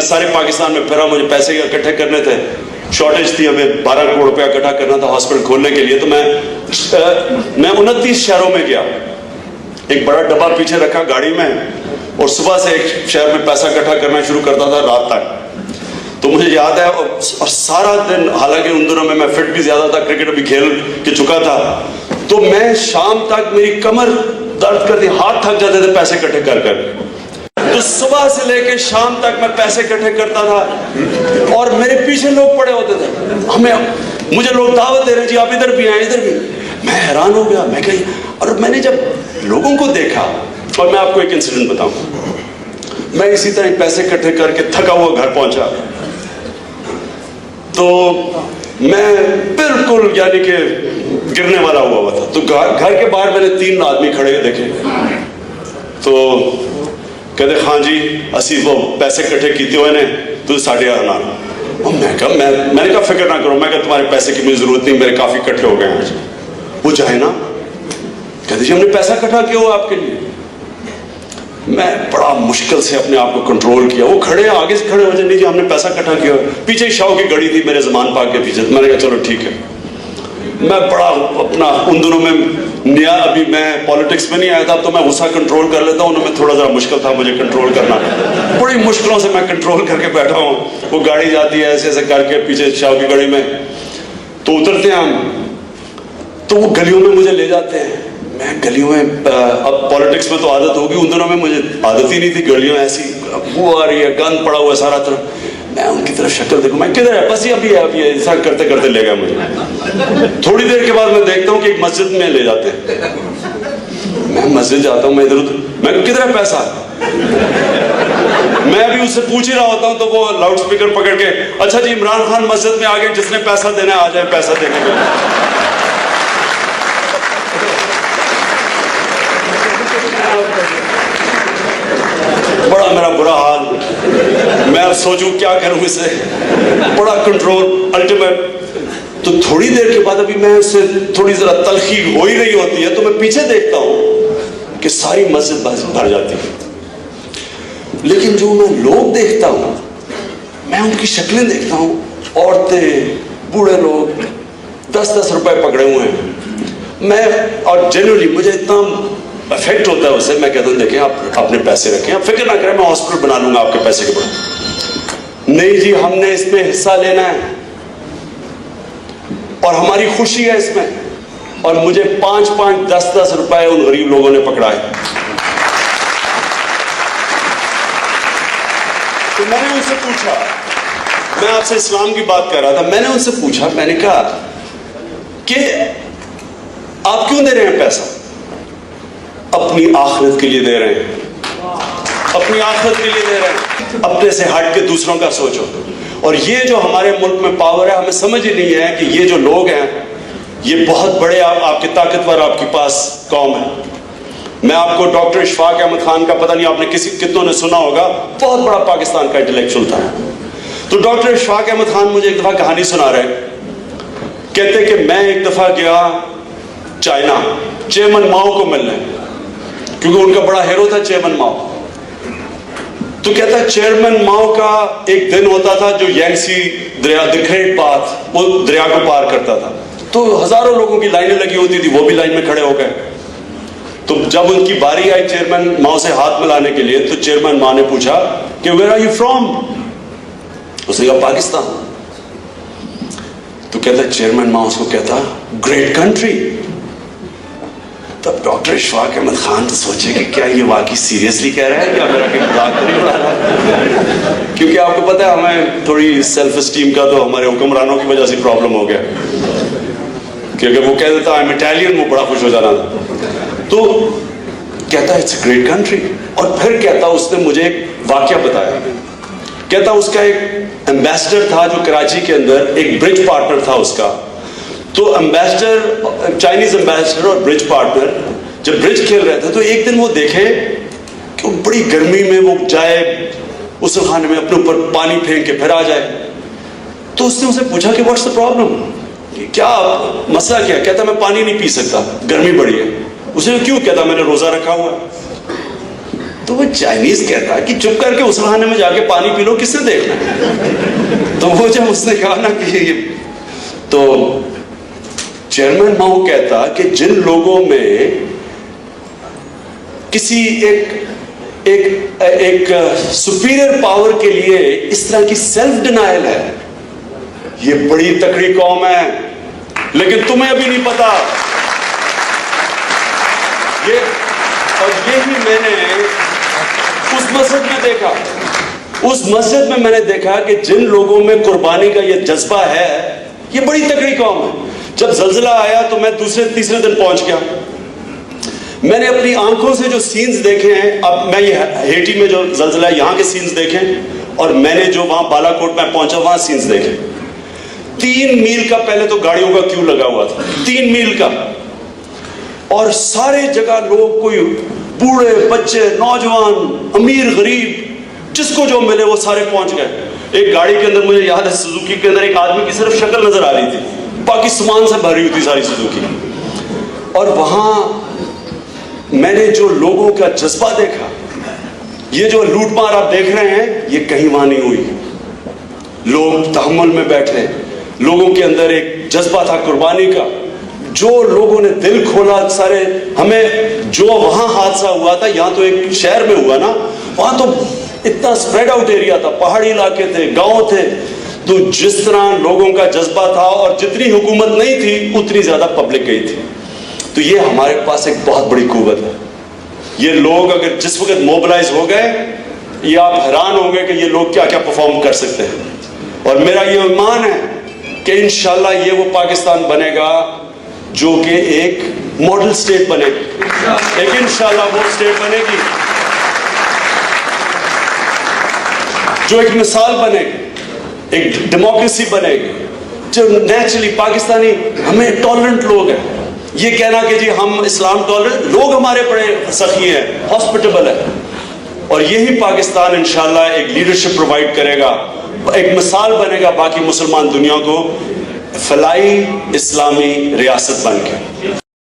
سارے پاکستان میں پھرا, مجھے پیسے اکٹھے کرنے تھے, شارٹیج تھی, ہمیں 12 کروڑ روپیہ اکٹھا کرنا تھا ہاسپٹل کھولنے کے لیے. تو میں 29 شہروں میں گیا, ایک بڑا ڈبہ پیچھے رکھا گاڑی میں, اور صبح سے ایک شہر میں پیسہ اکٹھا کرنا شروع کرتا تھا رات تک. تو مجھے یاد ہے, اور سارا دن, حالانکہ ان دنوں میں فٹ بھی زیادہ تھا, کرکٹ بھی کھیل کے چکا تھا, تو میں شام تک میری کمر درد کرتی, ہاتھ تھک جاتے تھے پیسے اکٹھے کر کر. تو صبح سے لے کے شام تک میں پیسے اکٹھے کرتا تھا, اور میرے پیچھے لوگ پڑے ہوتے تھے, مجھے لوگ دعوت دے رہے ہیں, جی آپ ادھر بھی آئیں, ادھر بھی. میں حیران ہو گیا, میں کہیں, اور میں نے جب لوگوں کو دیکھا, اور میں آپ کو ایک انسیڈنٹ بتاؤں, میں اسی طرح پیسے اکٹھے کر کے تھکا ہوا گھر پہنچا, تو میں بالکل یعنی کہ گرنے والا ہوا تھا. تو گھر کے باہر میں نے 3 آدمی کھڑے دیکھے, تو کہتے ہاں جی اسی وہ پیسے اکٹھے کیتے ہوئے نے تو 11.5. اور میں نے کہا فکر نہ کرو, میں کہا تمہارے پیسے کی مجھے ضرورت نہیں, میرے کافی اکٹھے ہو گئے ہیں. وہ جائے نا, کہتے جی ہم نے پیسہ اکٹھا کیا ہوا آپ کے لیے. میں بڑا مشکل سے اپنے آپ کو کنٹرول کیا. وہ کھڑے آگے سے کھڑے ہو جائے, نہیں جی ہم نے پیسہ اکٹھا کیا. پیچھے شاہ کی گڑی تھی میرے زمان پاک کے پیچھے, میں نے کہا چلو ٹھیک ہے. میں بڑا اپنا, ان دنوں میں نیا, ابھی میں پالیٹکس میں نہیں آیا تھا, تو میں غصہ کنٹرول کر لیتا ہوں, ان میں تھوڑا ذرا مشکل تھا مجھے کنٹرول کرنا, بڑی مشکلوں سے میں کنٹرول کر کے بیٹھا ہوں. وہ گاڑی جاتی ہے ایسے ایسے کر کے پیچھے شاہ کی گڑی میں, تو اترتے ہیں ہم, تو وہ گلیوں میں مجھے لے جاتے ہیں. میں گلیوں میں, اب پالیٹکس میں تو عادت ہوگی, ان دنوں میں مجھے عادت ہی نہیں تھی. گلیوں ایسی بو آ رہی ہے, گند پڑا ہوا ہے سارا طرف. میں ان کی طرف شکل دیکھوں, میں کدھر ہے, بس یہ ابھی ایسا کرتے کرتے لے گیا مجھے. تھوڑی دیر کے بعد میں دیکھتا ہوں کہ ایک مسجد میں لے جاتے ہیں. میں مسجد جاتا ہوں, میں ادھر ادھر, میں کدھر ہے پیسہ, میں ابھی اس سے پوچھ ہی رہا ہوتا ہوں, تو وہ لاؤڈ اسپیکر پکڑ کے, اچھا جی عمران خان مسجد میں آ گئے, جس نے پیسہ دینا ہے آ جائے پیسہ دینے میں. بڑا میرا برا حال, میں اب سوچوں کیا کروں اسے, بڑا کنٹرول الٹیمیٹ. تو تھوڑی دیر کے بعد, ابھی میں اس سے تھوڑی ذرا تلخی ہو ہی رہی ہوتی ہے, تو میں پیچھے دیکھتا ہوں کہ ساری مسجد بھر جاتی ہے. لیکن جو میں لوگ دیکھتا ہوں, میں ان کی شکلیں دیکھتا ہوں, عورتیں, بوڑھے لوگ 10-10 روپے پکڑے ہوئے ہیں. میں, اور جنرلی مجھے اتنا افیکٹ ہوتا ہے اس سے, میں کہتا ہوں دیکھیں آپ اپنے پیسے رکھیں, آپ فکر نہ کریں, میں ہاسپٹل بنا لوں گا آپ کے پیسے کے بعد. نہیں جی ہم نے اس میں حصہ لینا ہے, اور ہماری خوشی ہے اس میں. اور مجھے 5-5, 10-10 روپے ان غریب لوگوں نے پکڑائے. تو میں نے ان سے پوچھا, میں آپ سے اسلام کی بات کر رہا تھا, میں نے ان سے پوچھا, میں نے کہا کہ آپ کیوں دے رہے ہیں پیسہ؟ اپنی آخرت کے لیے دے رہے ہیں, اپنی آخرت کے لیے دے رہے ہیں, اپنے سے ہٹ کے دوسروں کا سوچو. اور یہ جو ہمارے ملک میں پاور ہے, ہمیں سمجھ ہی نہیں ہے کہ یہ جو لوگ ہیں یہ بہت بڑے, آپ کے طاقتور آپ کے پاس قوم ہے. میں آپ کو ڈاکٹر اشفاق احمد خان کا, پتہ نہیں آپ نے کتنوں نے سنا ہوگا, بہت بڑا پاکستان کا انٹلیکچوئل تھا. تو ڈاکٹر اشفاق احمد خان مجھے ایک دفعہ کہانی سنا رہے, کہتے کہ میں ایک دفعہ گیا چائنا چیئرمین ماؤ کو ملنے, کیونکہ ان کا بڑا ہیرو تھا چیئرمین ماؤ. تو کہتا ہے چیئرمین ماؤ کا ایک دن ہوتا تھا جو یانگسی دریا, دی گریٹ پاتھ, وہ دریا کو پار کرتا تھا. تو ہزاروں لوگوں کی لائنیں لگی ہوتی تھی, وہ بھی لائن میں کھڑے ہو گئے. تو جب ان کی باری آئی چیئرمین ماؤ سے ہاتھ ملانے کے لیے, تو چیئرمین ماؤ نے پوچھا کہ ویئر آر یو فرام؟ اس نے کہا پاکستان. تو کہتا چیئرمین ماؤ اس کو کہتا گریٹ کنٹری. تب ڈاکٹر اشفاق احمد خان تو سوچے کہ کیا یہ واقعی سیریسلی کہہ رہا ہے یا میرا کوئی مذاق تو نہیں اڑا رہا, کیونکہ آپ کو پتہ ہے ہمیں تھوڑی سیلف اسٹیم کا تو ہمارے حکمرانوں کی وجہ سے پرابلم ہو گیا, کیونکہ وہ کہہ دیتا آئی ایم اٹیلین, وہ بڑا خوش ہو جانا تھا. تو کہتا اٹس اے گریٹ کنٹری. اور پھر کہتا اس نے مجھے ایک واقعہ بتایا, کہتا اس کا ایک ایمبیسڈر تھا جو کراچی کے اندر ایک برج پارٹنر تھا اس کا. تو ایمبیسڈر, چائنیز ایمبیسڈر اور برج پارٹنر جب برج کھیل رہے تھے, تو ایک دن وہ دیکھے کہ بڑی گرمی میں وہ جائے غسل خانے میں اپنے اوپر پانی پھینک کے پھر آ جائے. تو اس نے اسے پوچھا کہ واٹس دا پرابلم, کیا مسئلہ کیا؟ کہتا میں پانی نہیں پی سکتا, گرمی بڑی ہے. اس نے کیوں؟ کہتا میں نے روزہ رکھا ہوا ہے. تو وہ چائنیز کہتا کہ چپ کر کے اس خانے میں جا کے پانی پی لو، کس نے دیکھنا ہے؟ تو وہ جب اس نے کہا نا کہ تو چیئرمین ماؤ کہتا کہ جن لوگوں میں کسی ایک سپیریئر پاور کے لیے اس طرح کی سیلف ڈینائل ہے، یہ بڑی تکڑی قوم ہے، لیکن تمہیں ابھی نہیں پتا اور یہی میں نے اس مسجد میں دیکھا، اس مسجد میں نے دیکھا کہ جن لوگوں میں قربانی کا یہ جذبہ ہے، یہ بڑی تکڑی قوم ہے۔ جب زلزلہ آیا تو میں دوسرے تیسرے دن پہنچ گیا، میں نے اپنی آنکھوں سے جو سینز دیکھے ہیں، اب میں یہ ہیٹی میں جو زلزلہ ہے یہاں کے سینز دیکھیں، اور میں نے جو وہاں بالا کوٹ میں پہنچا وہاں سینز دیکھے، 3 میل کا پہلے تو گاڑیوں کا کیوں لگا ہوا تھا، 3 میل کا، اور سارے جگہ لوگ، کوئی بوڑھے بچے نوجوان امیر غریب جس کو جو ملے وہ سارے پہنچ گئے۔ ایک گاڑی کے اندر مجھے یاد ہے سوزوکی کے اندر ایک آدمی کی صرف شکل نظر آ رہی تھی، باقی سامان سے بھری ہوئی تھی ساری سوزوکی، اور وہاں میں نے جو لوگوں کا جذبہ دیکھا، یہ جو لوٹ مار آپ دیکھ رہے ہیں یہ کہیں وہاں نہیں ہوئی، لوگ تحمل میں بیٹھے، لوگوں کے اندر ایک جذبہ تھا قربانی کا، جو لوگوں نے دل کھولا سارے۔ ہمیں جو وہاں حادثہ ہوا تھا، یہاں تو ایک شہر میں ہوا نا، وہاں تو اتنا سپریڈ آؤٹ ایریا تھا، پہاڑی علاقے تھے، گاؤں تھے، تو جس طرح لوگوں کا جذبہ تھا، اور جتنی حکومت نہیں تھی اتنی زیادہ پبلک گئی تھی، تو یہ ہمارے پاس ایک بہت بڑی قوت ہے۔ یہ لوگ اگر جس وقت موبلائز ہو گئے، یہ آپ حیران ہوں گے کہ یہ لوگ کیا کیا پرفارم کر سکتے ہیں، اور میرا یہ ایمان ہے کہ انشاءاللہ یہ وہ پاکستان بنے گا جو کہ ایک ماڈل سٹیٹ بنے گی، ایک انشاءاللہ وہ سٹیٹ بنے گی جو ایک مثال بنے گی، ایک ڈیموکریسی بنے گی، جو نیچرلی پاکستانی ہمیں ٹالرنٹ لوگ ہیں۔ یہ کہنا کہ جی ہم اسلام ٹالرنٹ، لوگ ہمارے بڑے سخی ہیں، ہاسپٹیبل ہیں، اور یہی پاکستان انشاءاللہ ایک لیڈرشپ پرووائڈ کرے گا، ایک مثال بنے گا باقی مسلمان دنیا کو، فلاحی اسلامی ریاست بن کے۔